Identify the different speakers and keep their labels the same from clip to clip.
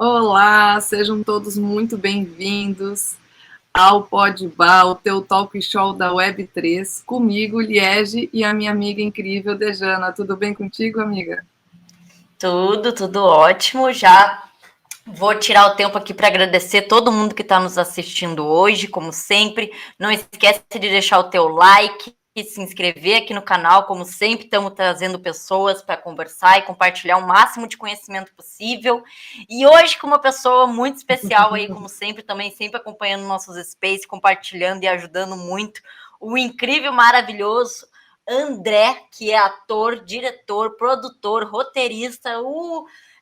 Speaker 1: Olá, sejam todos muito bem-vindos ao Podbar, o teu talk show da Web3, comigo, Liege, e a minha amiga incrível, Dejana. Tudo bem contigo, amiga?
Speaker 2: Tudo ótimo. Já vou tirar o tempo aqui para agradecer todo mundo que está nos assistindo hoje, como sempre. Não esquece de deixar o teu like e se inscrever aqui no canal. Como sempre, estamos trazendo pessoas para conversar e compartilhar o máximo de conhecimento possível. E hoje com uma pessoa muito especial aí, como sempre, também sempre acompanhando nossos spaces, compartilhando e ajudando muito. O incrível, maravilhoso André, que é ator, diretor, produtor, roteirista,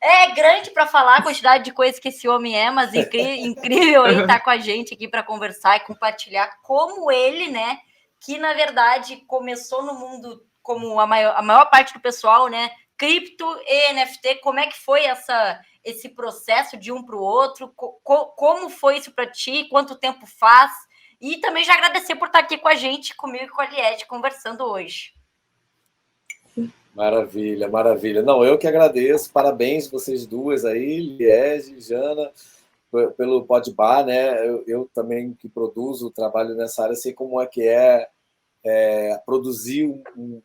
Speaker 2: é grande para falar a quantidade de coisas que esse homem é, mas incrível aí estar com a gente aqui para conversar e compartilhar como ele, né, que na verdade começou no mundo como a maior parte do pessoal, né, cripto e NFT, como é que foi esse processo de um para o outro, como foi isso para ti, quanto tempo faz? E também já agradecer por estar aqui com a gente, comigo e com a Liette, conversando hoje.
Speaker 3: Maravilha, maravilha. Não, eu que agradeço. Parabéns vocês duas aí, Liege, Jana, pelo Podbar, né? Eu também que produzo, trabalho nessa área, sei como é que produzir um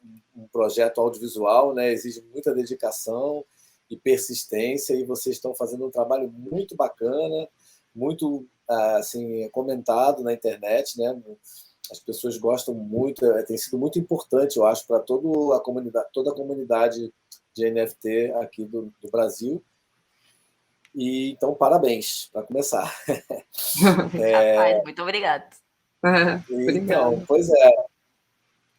Speaker 3: projeto audiovisual, né? Exige muita dedicação e persistência, e vocês estão fazendo um trabalho muito bacana, muito assim, comentado na internet, né? As pessoas gostam muito, tem sido muito importante, eu acho, para toda a comunidade de NFT aqui do Brasil. E então, parabéns, para começar.
Speaker 2: Rapaz, muito obrigado.
Speaker 3: Então, pois é,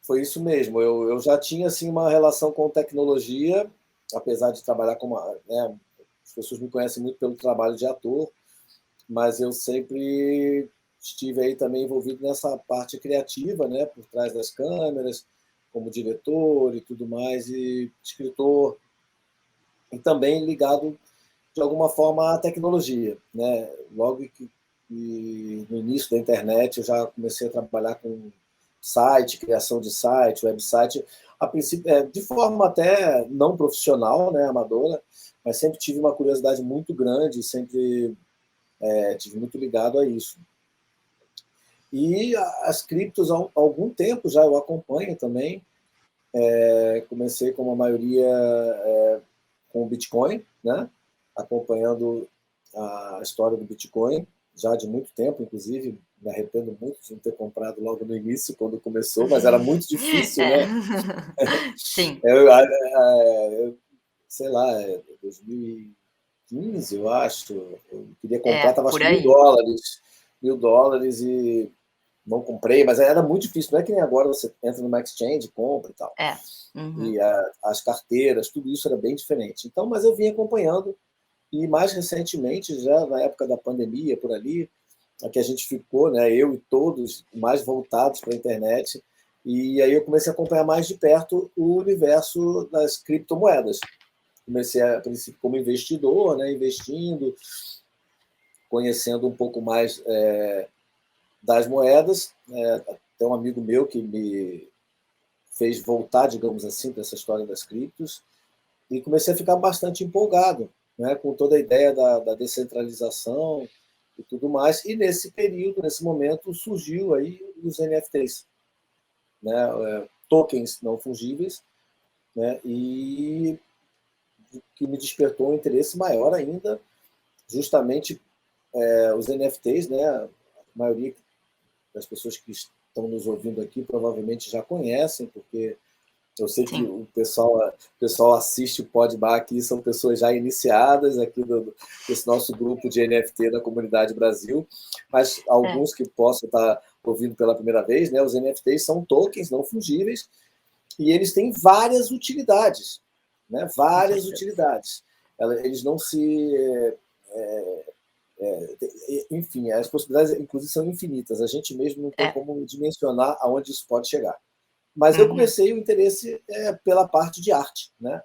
Speaker 3: foi isso mesmo. Eu já tinha assim, uma relação com tecnologia, apesar de trabalhar como... né, as pessoas me conhecem muito pelo trabalho de ator, mas eu sempre estive aí também envolvido nessa parte criativa, né, por trás das câmeras, como diretor e tudo mais, e escritor, e também ligado, de alguma forma, à tecnologia, né? Logo que no início da internet eu já comecei a trabalhar com site, criação de site, website, a princípio, de forma até não profissional, né, amadora, mas sempre tive uma curiosidade muito grande, sempre tive muito ligado a isso. E as criptos, há algum tempo já eu acompanho também. Comecei, como a maioria, com o Bitcoin, né? Acompanhando a história do Bitcoin, já de muito tempo, inclusive. Me arrependo muito de não ter comprado logo no início, quando começou, mas era muito difícil, né?
Speaker 2: Sim.
Speaker 3: Sei lá, 2015, eu acho. Eu queria comprar, estava acho que $1.000, e não comprei, mas era muito difícil. Não é que nem agora você entra numa exchange, compra e tal. E as carteiras, tudo isso era bem diferente. Então, mas eu vim acompanhando, e mais recentemente, já na época da pandemia, por ali, que a gente ficou, né, eu e todos, mais voltados para a internet, e aí eu comecei a acompanhar mais de perto o universo das criptomoedas. Comecei, a princípio, como investidor, né, investindo, conhecendo um pouco mais das moedas. Tem um amigo meu que me fez voltar, digamos assim, para essa história das criptos, e comecei a ficar bastante empolgado, né, com toda a ideia da descentralização e tudo mais. E nesse período, nesse momento, surgiu aí os NFTs, né, tokens não fungíveis, né, e que me despertou um interesse maior ainda, justamente os NFTs, né, a maioria das pessoas que estão nos ouvindo aqui provavelmente já conhecem, porque eu sei que o pessoal assiste o Podbar aqui, são pessoas já iniciadas aqui desse nosso grupo de NFT da Comunidade Brasil, mas alguns que possam estar ouvindo pela primeira vez, né, os NFTs são tokens não fungíveis, e eles têm várias utilidades, né, várias utilidades. Eles não se... enfim, as possibilidades, inclusive, são infinitas. A gente mesmo não tem como dimensionar aonde isso pode chegar. Mas eu comecei o interesse pela parte de arte, né?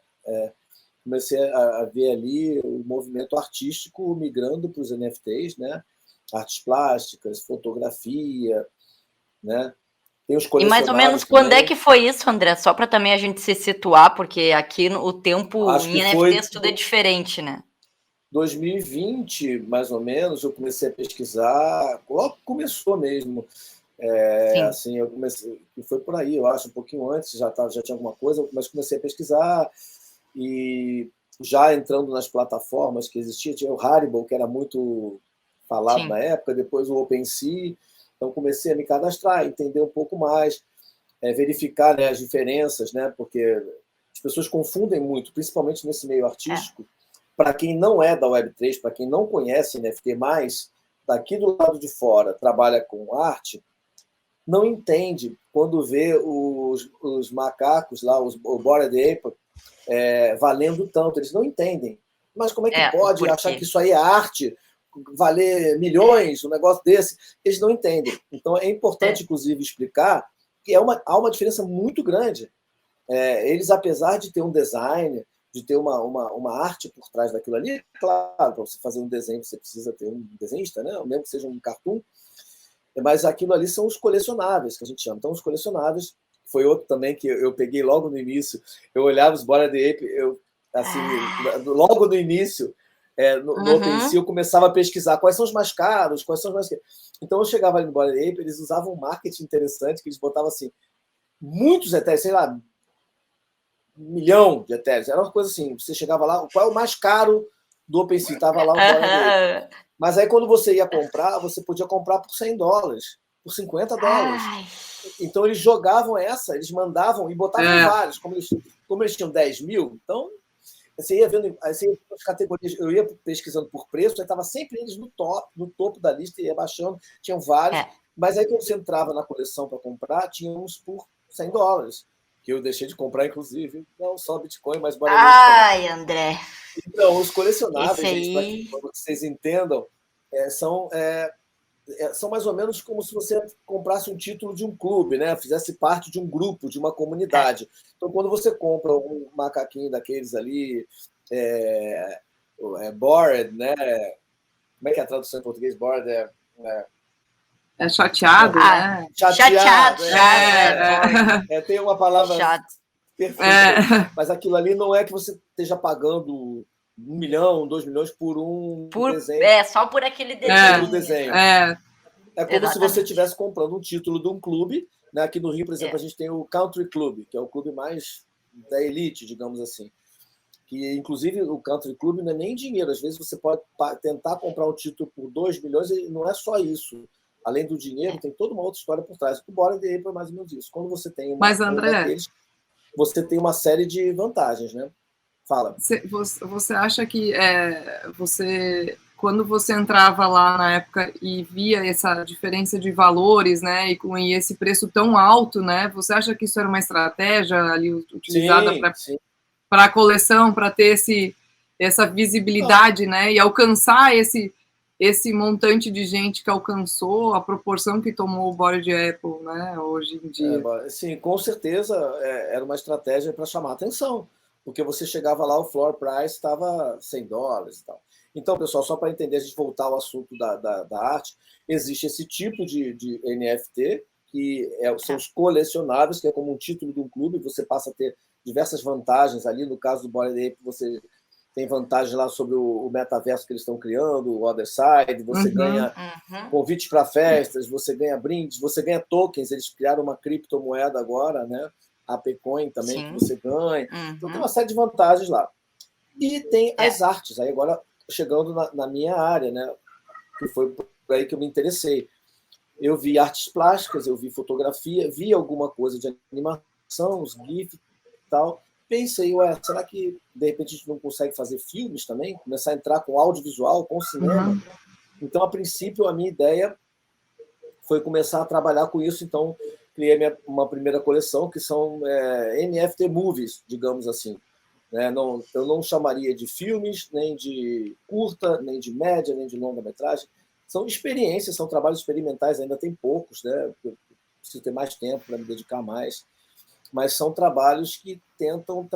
Speaker 3: Comecei a ver ali o movimento artístico migrando para os NFTs, né? Artes plásticas, fotografia, né? Tem os
Speaker 2: E mais ou menos
Speaker 3: também.
Speaker 2: Quando é que foi isso, André? Só para também a gente se situar, porque aqui o tempo em NFTs tudo é diferente, né?
Speaker 3: 2020, mais ou menos, eu comecei a pesquisar, logo começou mesmo. Assim, eu comecei, foi por aí, eu acho, um pouquinho antes, já tinha alguma coisa, mas comecei a pesquisar e já entrando nas plataformas que existiam, tinha o Haribo, que era muito falado na época, depois o OpenSea, então comecei a me cadastrar, entender um pouco mais, verificar, né, as diferenças, né, porque as pessoas confundem muito, principalmente nesse meio artístico. Para quem não é da Web3, para quem não conhece NFT mais, daqui do lado de fora, trabalha com arte, não entende quando vê os macacos lá, o Bored Ape, valendo tanto. Eles não entendem. Mas como é que pode achar que isso aí é arte, valer milhões, um negócio desse? Eles não entendem. Então, é importante, inclusive, explicar que há uma diferença muito grande. Eles, apesar de ter um design, de ter uma arte por trás daquilo ali, claro, para você fazer um desenho, você precisa ter um desenhista, né? Mesmo que seja um cartoon, mas aquilo ali são os colecionáveis, que a gente chama. Então, os colecionáveis foi outro também que eu peguei logo no início. Eu olhava os Bored Ape, assim, logo no início, no OpenSea, eu começava a pesquisar quais são os mais caros, quais são os mais... Então, eu chegava ali no Bored Ape, eles usavam um marketing interessante, que eles botavam assim, muitos etéreos, sei lá, 1 milhão de etéreos. Era uma coisa assim, você chegava lá, qual é o mais caro do OpenSea? Estava lá o Bored Ape. Mas aí, quando você ia comprar, você podia comprar por $100, por $50. Então, eles jogavam eles mandavam e botavam vários. Como eles tinham 10 mil, então, você ia vendo as categorias, eu ia pesquisando por preço, estava sempre eles no topo da lista, ia baixando, tinham vários. Mas aí, quando você entrava na coleção para comprar, tinha uns por $100, que eu deixei de comprar, inclusive, não só Bitcoin, mas...
Speaker 2: Ai, André...
Speaker 3: Então, os colecionáveis, gente, para que vocês entendam, são mais ou menos como se você comprasse um título de um clube, né? Fizesse parte de um grupo, de uma comunidade. Então, quando você compra um macaquinho daqueles ali, bored, né? Como é que é a tradução em português? Bored
Speaker 1: é chateado, né?
Speaker 2: Chateado.
Speaker 3: Tem uma palavra perfeita. Mas aquilo ali não é que você esteja pagando 1 milhão, 2 milhões por um desenho.
Speaker 2: Só por aquele desenho.
Speaker 3: É como se você estivesse comprando um título de um clube. Né? Aqui no Rio, por exemplo, a gente tem o Country Club, que é o clube mais da elite, digamos assim. Que, inclusive, o Country Club não é nem dinheiro. Às vezes você pode tentar comprar um título por 2 milhões e não é só isso. Além do dinheiro, tem toda uma outra história por trás. O Bored Ape é mais ou menos isso. Quando você tem
Speaker 1: Mas, André,
Speaker 3: daqueles, você tem uma série de vantagens, né? Fala.
Speaker 1: Você acha que quando você entrava lá na época e via essa diferença de valores, né, e esse preço tão alto, né, você acha que isso era uma estratégia ali utilizada para a coleção, para ter essa visibilidade, né, e alcançar esse montante de gente que alcançou, a proporção que tomou o Bored Ape, né, hoje em dia?
Speaker 3: Sim, com certeza era uma estratégia para chamar a atenção, porque você chegava lá, o floor price estava $100 e tal. Então, pessoal, só para entender, a gente voltar ao assunto da arte, existe esse tipo de NFT, que são os colecionáveis, que é como um título de um clube, você passa a ter diversas vantagens ali. No caso do Bored Ape, você tem vantagem lá sobre o metaverso que eles estão criando, o Other Side, você ganha convites para festas, você ganha brindes, você ganha tokens, eles criaram uma criptomoeda agora, né? A Pcoin também, que você ganha. Então tem uma série de vantagens lá. E tem as artes, aí agora chegando na minha área, né? Que foi por aí que eu me interessei. Eu vi artes plásticas, eu vi fotografia, vi alguma coisa de animação, os GIFs e tal. Pensei, será que de repente a gente não consegue fazer filmes também? Começar a entrar com audiovisual, com cinema? Então, a princípio, a minha ideia foi começar a trabalhar com isso. Então, criei uma primeira coleção, que são NFT movies, digamos assim. Eu não chamaria de filmes, nem de curta, nem de média, nem de longa-metragem. São experiências, são trabalhos experimentais, ainda tem poucos, né? Eu preciso ter mais tempo para me dedicar mais. Mas são trabalhos que tentam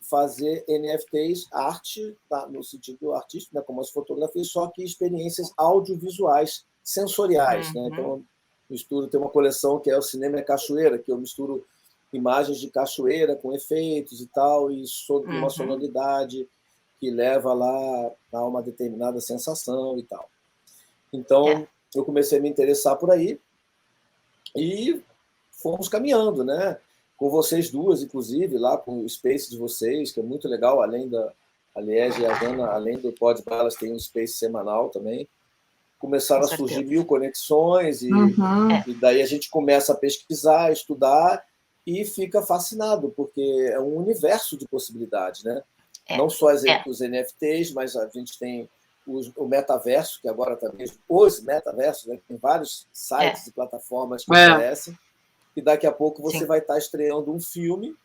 Speaker 3: fazer NFTs, arte, no sentido artístico, né, como as fotografias, só que experiências audiovisuais, sensoriais. Né? Então, misturo, tem uma coleção que é o Cinema é Cachoeira, que eu misturo imagens de cachoeira com efeitos e tal, e uma sonoridade. que leva lá a uma determinada sensação e tal. Então, eu comecei a me interessar por aí e fomos caminhando, né? Com vocês duas, inclusive, lá com o Space de vocês, que é muito legal, além da Liege e a Jana, além do Pod Balas, tem um Space semanal também. Começaram a surgir 1000 conexões e daí a gente começa a pesquisar, estudar e fica fascinado, porque é um universo de possibilidades, né? Não só os NFTs, mas a gente tem o metaverso, que agora também os metaversos, né? Tem vários sites e plataformas que oferecem, e daqui a pouco você vai estar estreando um filme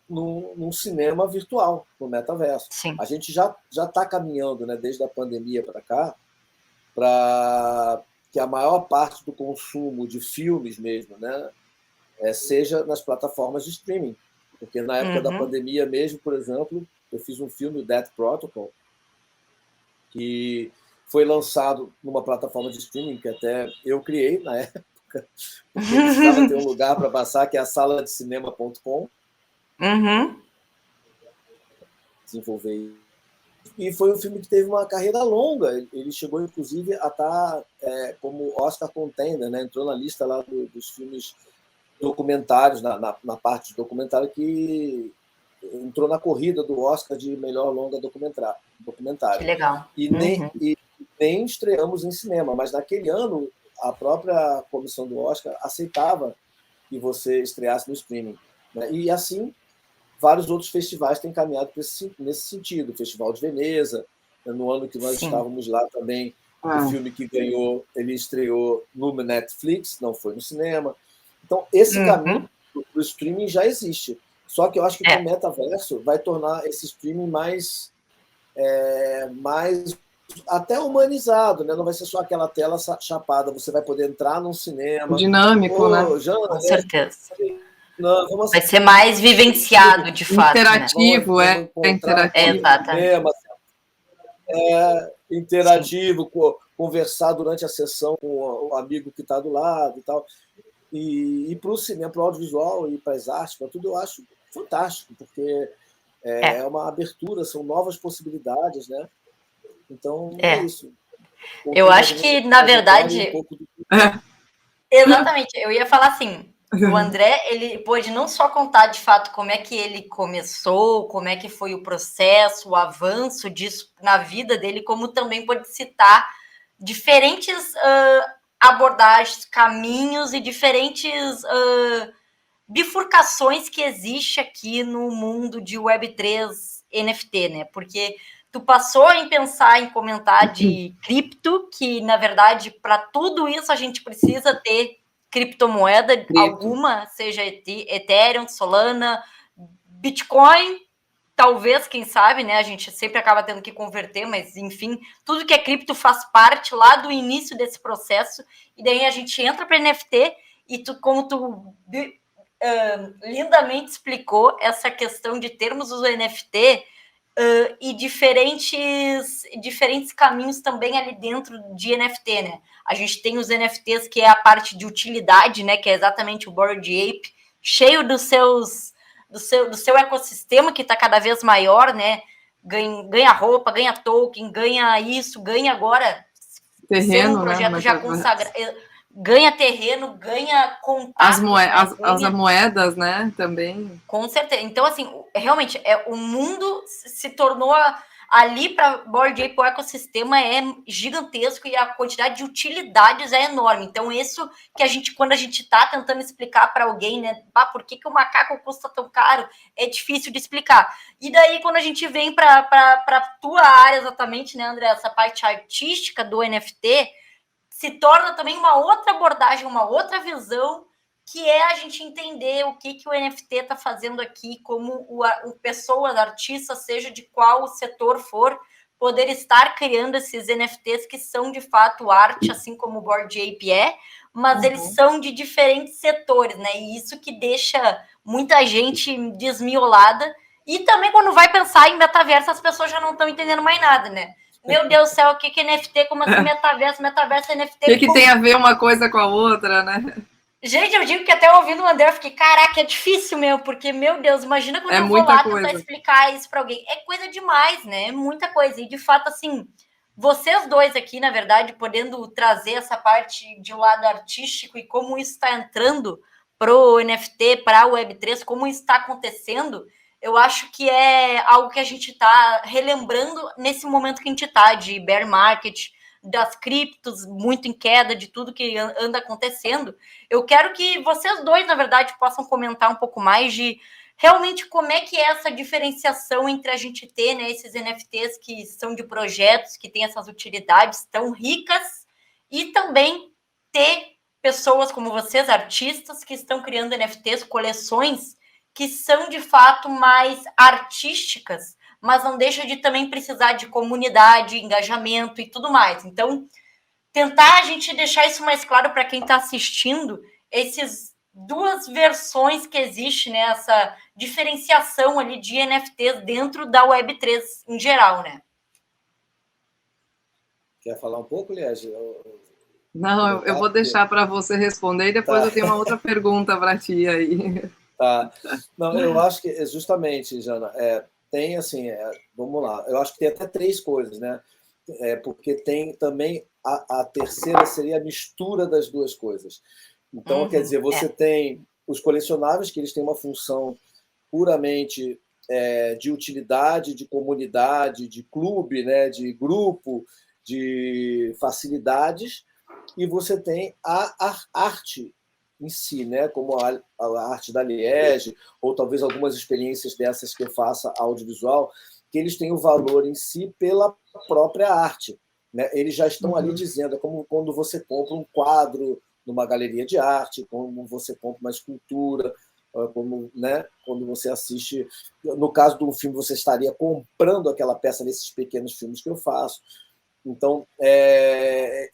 Speaker 3: num cinema virtual, no metaverso.
Speaker 2: Sim.
Speaker 3: A gente já está caminhando, né, desde a pandemia para cá, para que a maior parte do consumo de filmes mesmo, né, seja nas plataformas de streaming. Porque na época da pandemia mesmo, por exemplo, eu fiz um filme, o Death Protocol, que foi lançado numa plataforma de streaming que até eu criei na época, porque precisava ter um lugar para passar, que é a saladecinema.com. Desenvolver. E foi um filme que teve uma carreira longa. Ele chegou, inclusive, a estar como Oscar contender, né? Entrou na lista lá dos filmes documentários, na parte de documentário, que entrou na corrida do Oscar de melhor longa documentário.
Speaker 2: Que legal.
Speaker 3: E nem estreamos em cinema, mas naquele ano a própria comissão do Oscar aceitava que você estreasse no streaming, né? E assim, vários outros festivais têm caminhado nesse sentido. O Festival de Veneza, no ano que nós estávamos lá também, o filme que ganhou, ele estreou no Netflix, não foi no cinema. Então, esse caminho para o streaming já existe. Só que eu acho que o metaverso vai tornar esse streaming mais até humanizado, né? Não vai ser só aquela tela chapada, você vai poder entrar num cinema.
Speaker 1: Dinâmico, né?
Speaker 3: Jana,
Speaker 2: com certeza.
Speaker 3: Não,
Speaker 2: vai ser mais vivenciado, de fato.
Speaker 1: Interativo,
Speaker 2: né?
Speaker 1: Interativo.
Speaker 2: Exatamente.
Speaker 3: Interativo, conversar durante a sessão com o amigo que está do lado e tal. E para o cinema, para o audiovisual e para as artes, para tudo, eu acho fantástico, porque é uma abertura, são novas possibilidades, né? Então, é isso.
Speaker 2: Eu acho que, na verdade... Exatamente, eu ia falar assim, o André, ele pôde não só contar, de fato, como é que ele começou, como é que foi o processo, o avanço disso na vida dele, como também pôde citar diferentes abordagens, caminhos e diferentes bifurcações que existe aqui no mundo de Web3 NFT, né? Porque tu passou em pensar em comentar de cripto, que, na verdade, para tudo isso a gente precisa ter criptomoeda alguma, seja Ethereum, Solana, Bitcoin, talvez, quem sabe, né? A gente sempre acaba tendo que converter, mas, enfim, tudo que é cripto faz parte lá do início desse processo, e daí a gente entra para NFT, e como tu lindamente explicou, essa questão de termos os NFT... e diferentes caminhos também ali dentro de NFT, né? A gente tem os NFTs, que é a parte de utilidade, né? Que é exatamente o Bored Ape, cheio do seu ecossistema, que está cada vez maior, né? Ganha roupa, ganha token, ganha isso, ganha agora...
Speaker 1: Terreno,
Speaker 2: um projeto,
Speaker 1: né?
Speaker 2: já consagrado... Ganha terreno, ganha contato.
Speaker 1: As moedas, né, também.
Speaker 2: Com certeza. Então, assim, realmente, o mundo se tornou ali para Bored Ape, o ecossistema é gigantesco e a quantidade de utilidades é enorme. Então, isso que quando a gente está tentando explicar para alguém, né, por que o macaco custa tão caro, é difícil de explicar. E daí, quando a gente vem para a tua área exatamente, né, André, essa parte artística do NFT, se torna também uma outra abordagem, uma outra visão, que é a gente entender o que o NFT está fazendo aqui, como pessoas, artistas, seja de qual setor for, poder estar criando esses NFTs que são, de fato, arte, assim como o Bored Ape mas eles são de diferentes setores, né? E isso que deixa muita gente desmiolada. E também, quando vai pensar em metaverso, as pessoas já não estão entendendo mais nada, né? Meu Deus do céu, o que é NFT? Como assim metaverso? Metaverso é NFT?
Speaker 1: O que tem a ver uma coisa com a outra, né?
Speaker 2: Gente, eu digo que até ouvindo o André, eu fiquei, caraca, é difícil mesmo, porque, meu Deus, imagina quando eu vou lá tentar explicar isso para alguém. É coisa demais, né? É muita coisa. E, de fato, assim, vocês dois aqui, na verdade, podendo trazer essa parte de um lado artístico e como isso está entrando para o NFT, para a Web3, como isso está acontecendo, eu acho que é algo que a gente está relembrando nesse momento que a gente está, de bear market, das criptos muito em queda, de tudo que anda acontecendo. Eu quero que vocês dois, na verdade, possam comentar um pouco mais de realmente como é que é essa diferenciação entre a gente ter, né, esses NFTs que são de projetos, que têm essas utilidades tão ricas, e também ter pessoas como vocês, artistas, que estão criando NFTs, coleções, que são, de fato, mais artísticas, mas não deixa de também precisar de comunidade, engajamento e tudo mais. Então, tentar a gente deixar isso mais claro para quem está assistindo, essas duas versões que existe, né? Essa diferenciação ali de NFTs dentro da Web3 em geral, né?
Speaker 3: Quer falar um pouco, Liege?
Speaker 1: Não, eu vou deixar para você responder e depois eu tenho uma outra pergunta para ti aí.
Speaker 3: Tá. Não, eu acho que justamente, Jana, tem assim, vamos lá, eu acho que tem até 3 coisas, né? Porque tem também a terceira seria a mistura das 2 coisas. Então, quer dizer, você tem os colecionáveis, que eles têm uma função puramente de utilidade, de comunidade, de clube, né? De grupo, de facilidades, e você tem a arte em si, né? Como a arte da Liege, ou talvez algumas experiências dessas que eu faça audiovisual, que eles têm o valor em si pela própria arte, né? Eles já estão ali dizendo, é como quando você compra um quadro numa galeria de arte, como você compra uma escultura, como, né, quando você assiste, no caso de um filme, você estaria comprando aquela peça nesses pequenos filmes que eu faço. Então, é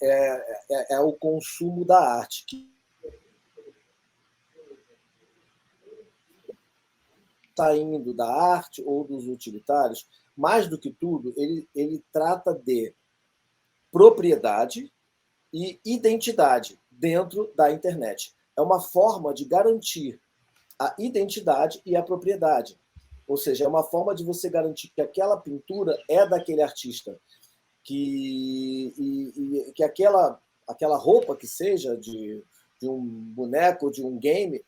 Speaker 3: o consumo da arte que está indo da arte ou dos utilitários. Mais do que tudo, ele trata de propriedade e identidade dentro da internet. É uma forma de garantir a identidade e a propriedade. Ou seja, é uma forma de você garantir que aquela pintura é daquele artista, que aquela roupa que seja de um boneco, de um game,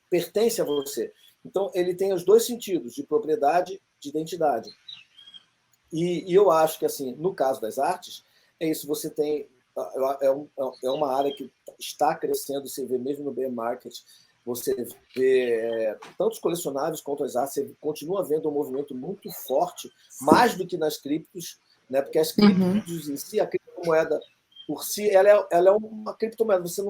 Speaker 3: pertence a você. Então, ele tem os 2 sentidos, de propriedade e de identidade. E eu acho que, assim, no caso das artes, é isso, você tem... É uma área que está crescendo, você vê mesmo no bear market, você vê tanto os colecionáveis quanto as artes, você continua vendo um movimento muito forte, mais do que nas criptos, né? Porque as criptos em si, a criptomoeda por si, ela é uma criptomoeda, você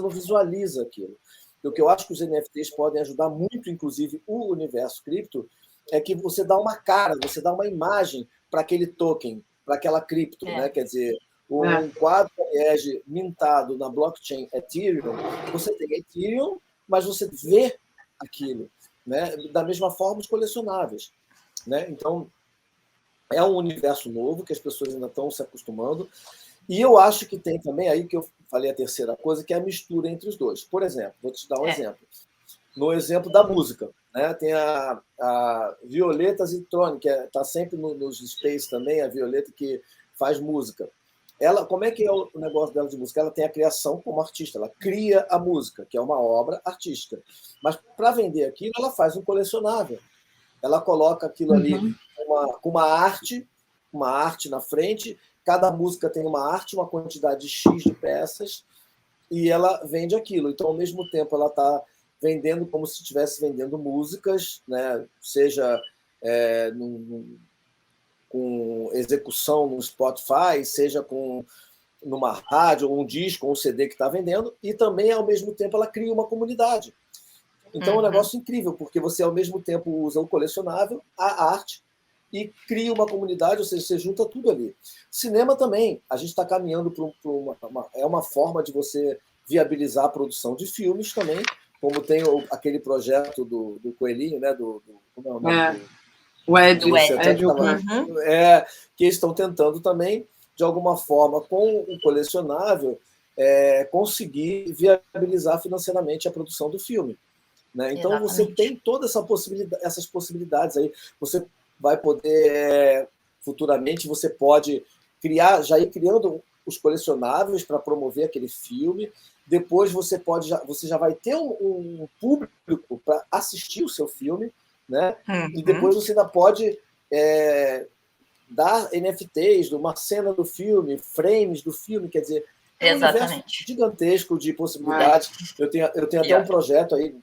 Speaker 3: não visualiza aquilo. E o que eu acho que os NFTs podem ajudar muito, inclusive o universo cripto, é que você dá uma cara, você dá uma imagem para aquele token, para aquela cripto, né? Quer dizer, um quadro Liege mintado na blockchain Ethereum, você tem Ethereum, mas você vê aquilo, né? Da mesma forma os colecionáveis, né? Então, é um universo novo que as pessoas ainda estão se acostumando. E eu acho que tem também, aí que eu falei a terceira coisa, que é a mistura entre os dois. Por exemplo, vou te dar um exemplo. No exemplo da música, né? Tem a Violeta Zitrone, que está sempre nos Space também, a Violeta que faz música. Ela, como é que é o negócio dela de música? Ela tem a criação como artista, ela cria a música, que é uma obra artística. Mas, para vender aquilo, ela faz um colecionável. Ela coloca aquilo ali com uma arte na frente, cada música tem uma arte, uma quantidade X de peças, e ela vende aquilo. Então, ao mesmo tempo, ela está vendendo como se estivesse vendendo músicas, né? Seja com execução no Spotify, seja numa rádio, ou um disco, ou um CD que está vendendo, e também, ao mesmo tempo, ela cria uma comunidade. Então, é um negócio incrível, porque você, ao mesmo tempo, usa o colecionável, a arte, e cria uma comunidade, ou seja, você junta tudo ali. Cinema também, a gente está caminhando para uma forma de você viabilizar a produção de filmes também, como tem aquele projeto do Coelhinho, né? Como é o nome?
Speaker 1: O Ed,
Speaker 3: que estão tentando também, de alguma forma, com o colecionável, conseguir viabilizar financeiramente a produção do filme. Né? Então, exatamente, você tem todas essas possibilidades aí. Você vai poder, futuramente, você pode já ir criando os colecionáveis para promover aquele filme. Depois você já vai ter um público para assistir o seu filme, né? E depois você ainda pode dar NFTs de uma cena do filme, frames do filme, quer dizer, é um universo gigantesco de possibilidades. Eu tenho até um projeto aí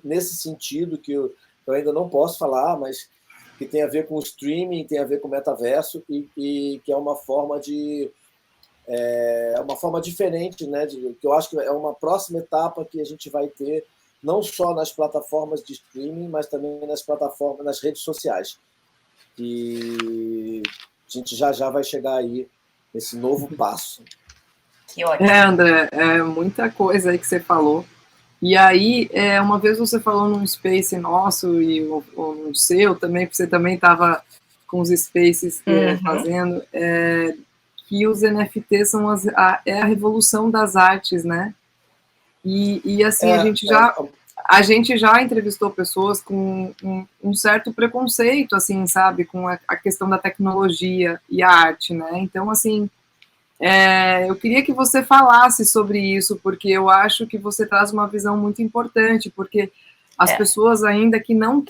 Speaker 3: nesse sentido que eu ainda não posso falar, mas que tem a ver com streaming, tem a ver com metaverso e que é uma forma diferente, né? Que eu acho que é uma próxima etapa que a gente vai ter não só nas plataformas de streaming, mas também nas redes sociais. E a gente já vai chegar aí nesse novo passo.
Speaker 2: Que ótimo.
Speaker 1: André, muita coisa aí que você falou. E aí, uma vez você falou num space nosso e no seu também, porque você também estava com os spaces fazendo, que os NFTs são a revolução das artes, né? E assim, a gente já entrevistou pessoas com um certo preconceito, assim, sabe, com a questão da tecnologia e a arte, né? Então, assim, eu queria que você falasse sobre isso, porque eu acho que você traz uma visão muito importante, porque as pessoas ainda que não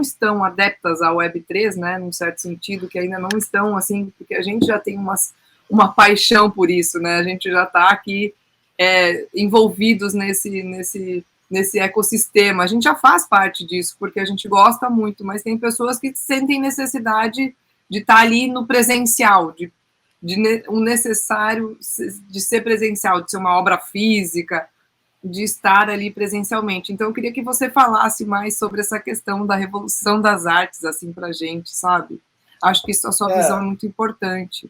Speaker 1: estão adeptas à Web3, né, num certo sentido, que ainda não estão, assim, porque a gente já tem uma paixão por isso, né, a gente já está aqui envolvidos nesse ecossistema, a gente já faz parte disso, porque a gente gosta muito, mas tem pessoas que sentem necessidade de estar ali no presencial, o necessário de ser presencial, de ser uma obra física, de estar ali presencialmente. Então, eu queria que você falasse mais sobre essa questão da revolução das artes, assim, para a gente, sabe? Acho que isso, a sua visão é muito importante.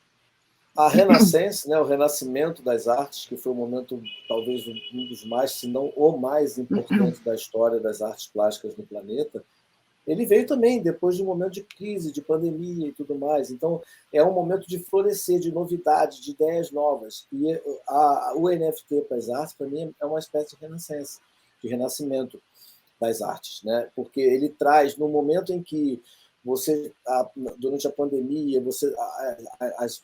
Speaker 3: A Renascença, né, o renascimento das artes, que foi um momento, talvez, um dos mais, se não o mais importante da história das artes plásticas no planeta, ele veio também depois de um momento de crise, de pandemia e tudo mais. Então, é um momento de florescer, de novidade, de ideias novas. E o NFT para as artes, para mim, é uma espécie de renascença, de renascimento das artes, né? Porque ele traz, no momento em que durante a pandemia,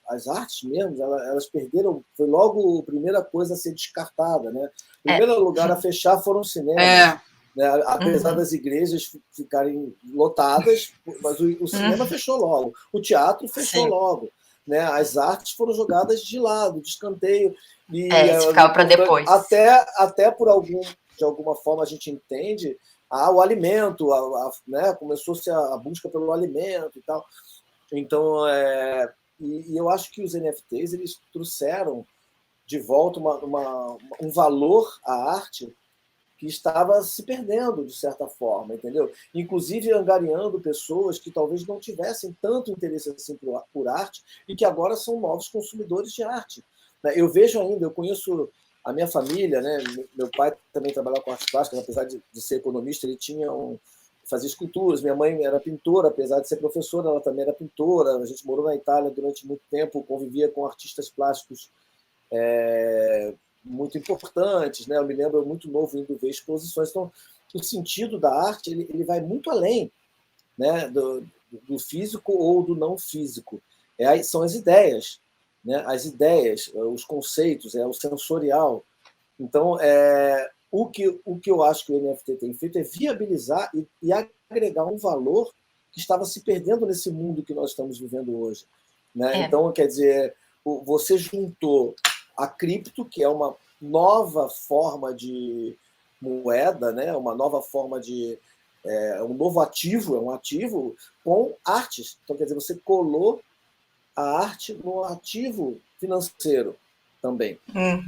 Speaker 3: as artes mesmo, elas perderam, foi logo a primeira coisa a ser descartada, né? O primeiro lugar a fechar foram os cinemas. Né? Apesar das igrejas ficarem lotadas, mas o cinema fechou logo, o teatro fechou logo, né? As artes foram jogadas de lado, de escanteio. E
Speaker 2: ficava para depois.
Speaker 3: Até de alguma forma a gente entende o alimento, né? Começou-se a busca pelo alimento e tal. Então, e eu acho que os NFTs eles trouxeram de volta um valor à arte que estava se perdendo, de certa forma, entendeu? Inclusive angariando pessoas que talvez não tivessem tanto interesse assim por arte e que agora são novos consumidores de arte. Eu vejo ainda, eu conheço a minha família, né? Meu pai também trabalhava com artes plásticas, apesar de ser economista, ele fazia esculturas. Minha mãe era pintora, apesar de ser professora, ela também era pintora. A gente morou na Itália durante muito tempo, convivia com artistas plásticos muito importantes, né? Eu me lembro muito novo indo ver exposições. Então, o sentido da arte ele vai muito além, né? do físico ou do não físico. São as ideias, né? As ideias, os conceitos, o sensorial. Então, o que eu acho que o NFT tem feito é viabilizar e agregar um valor que estava se perdendo nesse mundo que nós estamos vivendo hoje, né? Então, quer dizer, você juntou a cripto, que é uma nova forma de moeda, né? Uma nova forma de um novo ativo, um ativo com artes. Então, quer dizer, você colou a arte no ativo financeiro também.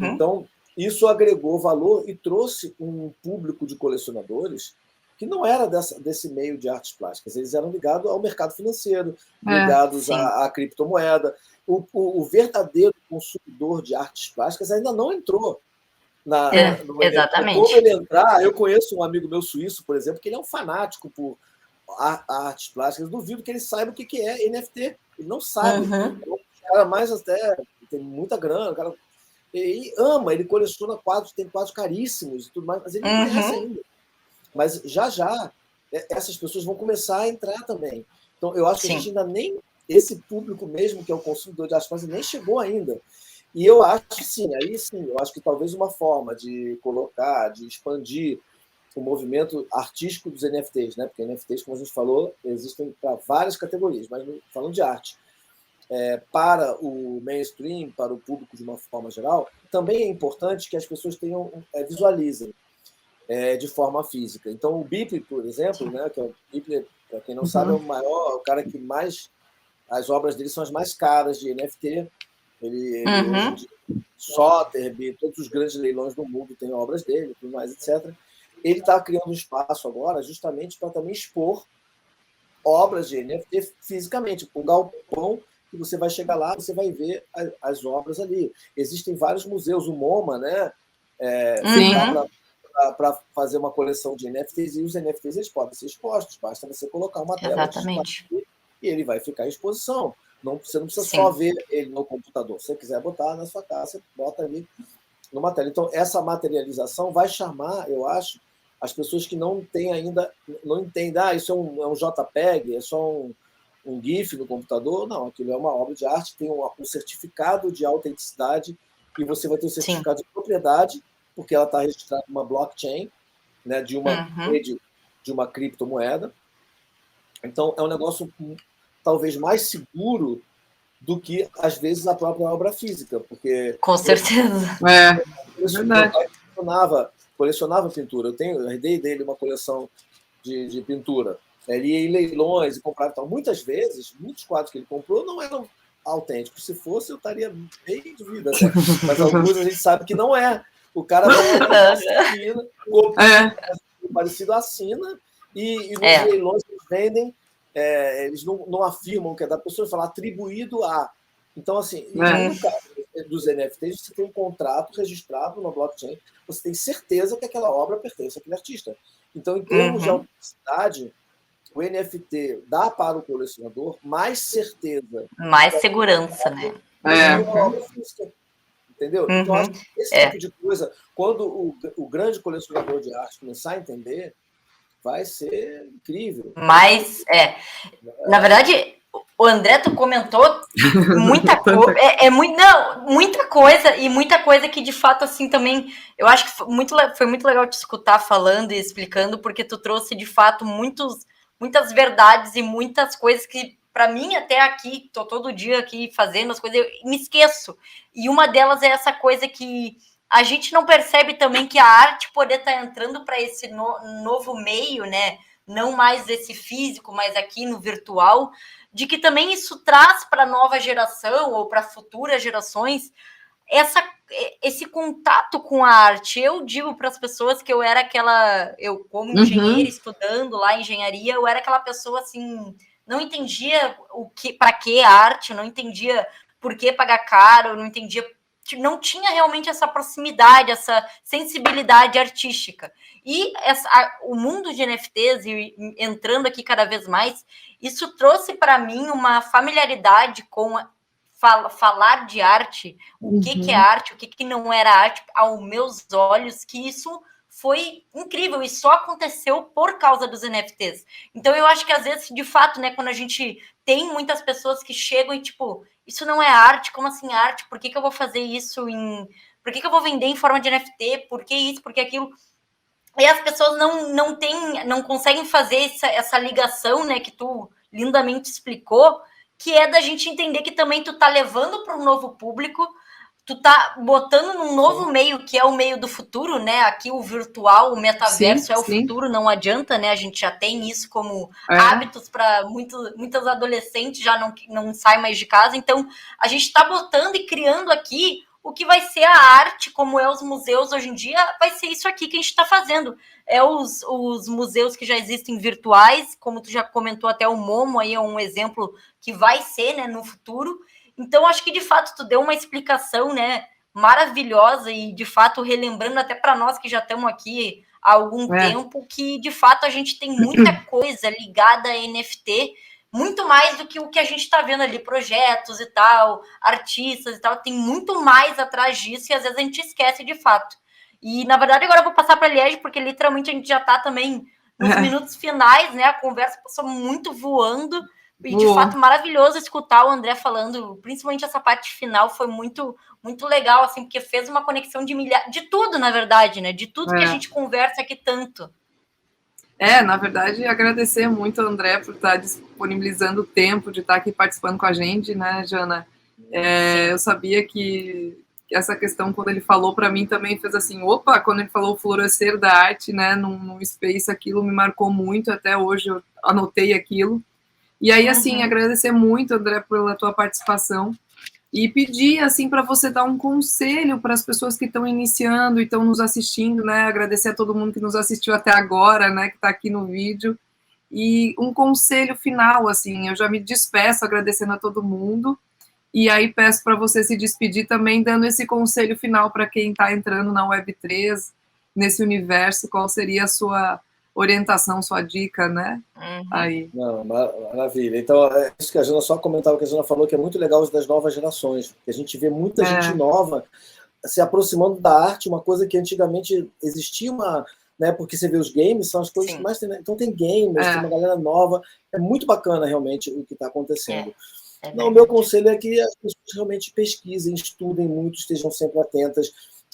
Speaker 3: Então, isso agregou valor e trouxe um público de colecionadores que não era desse meio de artes plásticas. Eles eram ligados ao mercado financeiro, ligados à criptomoeda. O verdadeiro consumidor de artes plásticas ainda não entrou no
Speaker 2: exatamente.
Speaker 3: Como ele entrar, eu conheço um amigo meu suíço, por exemplo, que ele é um fanático por artes plásticas. Duvido que ele saiba o que é NFT. Ele não sabe. O cara mais até tem muita grana, o cara Ele ama, ele coleciona quadros, tem quadros caríssimos e tudo mais, mas ele não conhece ainda. Mas já essas pessoas vão começar a entrar também. Então, eu acho que a gente ainda nem... Esse público mesmo, que é o consumidor de arte plástica, nem chegou ainda. E eu acho que sim, eu acho que talvez uma forma de colocar, de expandir o movimento artístico dos NFTs, né? Porque NFTs, como a gente falou, existem para várias categorias, mas falando de arte, para o mainstream, para o público de uma forma geral, também é importante que as pessoas visualizem de forma física. Então, o Beeple, por exemplo, né? Que é o Beeple, para quem não sabe, é o cara que mais... As obras dele são as mais caras de NFT. Ele hoje em dia, Sotheby's, todos os grandes leilões do mundo têm obras dele, tudo mais, etc. Ele está criando um espaço agora justamente para também expor obras de NFT fisicamente. O galpão, que você vai chegar lá, você vai ver as obras ali. Existem vários museus, o MoMA, né? Para fazer uma coleção de NFTs, e os NFTs eles podem ser expostos, basta você colocar uma tela e ele vai ficar em exposição. Você não precisa só ver ele no computador. Se você quiser botar na sua casa, você bota ali numa tela. Então, essa materialização vai chamar, eu acho, as pessoas que não têm ainda, não entendem, isso é um JPEG, é só um GIF no computador. Não, aquilo é uma obra de arte, tem um certificado de autenticidade, e você vai ter um certificado de propriedade, porque ela está registrada numa blockchain, né, de uma rede, de uma criptomoeda. Então, é um negócio talvez mais seguro do que, às vezes, a própria obra física, porque...
Speaker 2: Com certeza.
Speaker 3: Eu colecionava pintura. Eu herdei dele uma coleção de pintura. Ele ia em leilões e comprava e tal. Muitas vezes, muitos quadros que ele comprou não eram autênticos. Se fosse, eu estaria bem de vida. Até. Mas alguns a gente sabe que não é. O cara vai parecido assina, e nos leilões eles vendem, eles não afirmam que é da pessoa, falam atribuído a. Então, assim, no caso dos NFTs, você tem um contrato registrado na blockchain, você tem certeza que aquela obra pertence àquele artista. Então, em termos de autenticidade, o NFT dá para o colecionador mais certeza.
Speaker 2: Mais segurança, né?
Speaker 3: Uma obra física. Entendeu? Então, acho que esse tipo de coisa, quando o grande colecionador de arte começar a entender, vai ser incrível.
Speaker 2: Mas, na verdade, o André, tu comentou muita coisa, muita coisa, e muita coisa que, de fato, assim, também, eu acho que foi muito legal te escutar falando e explicando, porque tu trouxe, de fato, muitas verdades e muitas coisas que, para mim, até aqui, tô todo dia aqui fazendo as coisas, eu me esqueço. E uma delas é essa coisa que a gente não percebe também, que a arte poder estar entrando para esse novo meio, né? Não mais esse físico, mas aqui no virtual, de que também isso traz para a nova geração ou para futuras gerações esse contato com a arte. Eu digo para as pessoas que eu como engenheira estudando lá engenharia, eu era aquela pessoa assim, não entendia para que arte, não entendia por que pagar caro, não entendia, não tinha realmente essa proximidade, essa sensibilidade artística. E o mundo de NFTs, e entrando aqui cada vez mais, isso trouxe para mim uma familiaridade com falar de arte, o que é arte, o que não era arte, aos meus olhos, que isso foi incrível e só aconteceu por causa dos NFTs. Então, eu acho que, às vezes, de fato, né, quando a gente tem muitas pessoas que chegam e, tipo, isso não é arte, como assim arte? Por que eu vou fazer isso por que eu vou vender em forma de NFT? Por que isso? Por que aquilo? E as pessoas não conseguem fazer essa ligação, né, que tu lindamente explicou, que é da gente entender que também tu tá levando para um novo público, tu tá botando num novo meio, que é o meio do futuro, né? Aqui o virtual, o metaverso é o futuro, não adianta, né? A gente já tem isso como hábitos para muitos adolescentes, já não saem mais de casa. Então, a gente tá botando e criando aqui o que vai ser a arte, como é os museus hoje em dia, vai ser isso aqui que a gente está fazendo. É os museus que já existem virtuais, como tu já comentou, até o Momo aí é um exemplo que vai ser, né, no futuro. Então, acho que, de fato, tu deu uma explicação, né, maravilhosa e, de fato, relembrando até para nós que já estamos aqui há algum tempo, que, de fato, a gente tem muita coisa ligada a NFT muito mais do que o que a gente está vendo ali, projetos e tal, artistas e tal, tem muito mais atrás disso e às vezes a gente esquece de fato. E, na verdade, agora eu vou passar para a Liege, porque literalmente a gente já está também nos minutos finais, né? A conversa passou muito voando. E, de fato, maravilhoso escutar o André falando, principalmente essa parte final, foi muito, muito legal, assim, porque fez uma conexão de tudo, na verdade, né? De tudo que a gente conversa aqui tanto.
Speaker 1: Na verdade, agradecer muito ao André por estar disponibilizando o tempo de estar aqui participando com a gente, né, Jana? Eu sabia que essa questão, quando ele falou para mim, também fez assim, opa, quando ele falou o florescer da arte, né, num space, aquilo me marcou muito, até hoje eu anotei aquilo. E aí, assim, agradecer muito, André, pela tua participação e pedir, assim, para você dar um conselho para as pessoas que estão iniciando e estão nos assistindo, né, agradecer a todo mundo que nos assistiu até agora, né, que está aqui no vídeo, e um conselho final, assim, eu já me despeço agradecendo a todo mundo, e aí peço para você se despedir também, dando esse conselho final para quem está entrando na Web3, nesse universo, qual seria a sua orientação, sua dica, né? Aí.
Speaker 3: Não, maravilha. Então, é isso que a Jana só comentava, que a Jana falou, que é muito legal das novas gerações, que a gente vê muita gente nova se aproximando da arte, uma coisa que antigamente existia né, porque você vê os games, são as coisas que mais tem, né? Então tem gamers, tem uma galera nova, é muito bacana realmente o que está acontecendo. Não, o meu conselho é que as pessoas realmente pesquisem, estudem muito, estejam sempre atentas.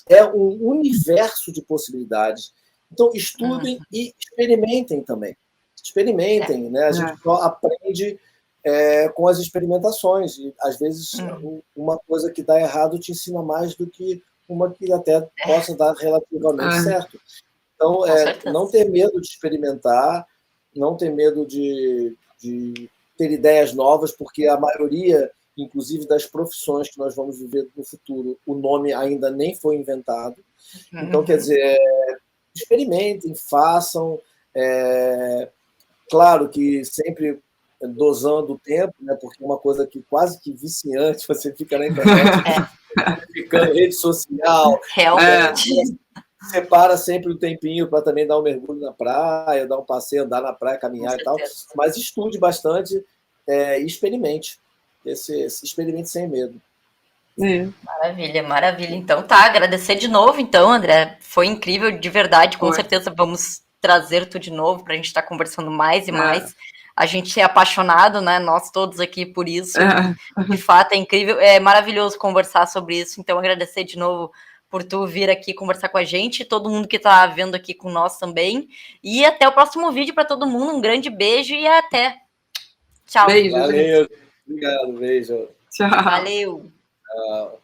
Speaker 3: É um universo de possibilidades. Então, estudem e experimentem também. Experimentem, né? A gente só aprende com as experimentações. E, às vezes, uma coisa que dá errado te ensina mais do que uma que até possa dar relativamente certo. Então, não ter medo de experimentar, não ter medo de ter ideias novas, porque a maioria, inclusive das profissões que nós vamos viver no futuro, o nome ainda nem foi inventado. Então, quer dizer, experimentem, façam. Claro que sempre dosando o tempo, né, porque é uma coisa que quase que viciante, você fica na internet, fica em rede social.
Speaker 2: Realmente.
Speaker 3: Separa sempre um tempinho para também dar um mergulho na praia, dar um passeio, andar na praia, caminhar e tal. Mas estude bastante e experimente. Experimente sem medo.
Speaker 2: Maravilha, maravilha. Então tá, agradecer de novo, então, André. Foi incrível, de verdade. Com certeza vamos trazer tu de novo para a gente estar conversando mais e mais. A gente é apaixonado, né? Nós todos aqui por isso. De fato, é incrível, é maravilhoso conversar sobre isso. Então, agradecer de novo por tu vir aqui conversar com a gente, todo mundo que está vendo aqui com nós também. E até o próximo vídeo para todo mundo. Um grande beijo e até. Tchau.
Speaker 1: Beijo,
Speaker 3: valeu. Gente. Obrigado, beijo.
Speaker 1: Tchau.
Speaker 2: Valeu.
Speaker 3: Tchau.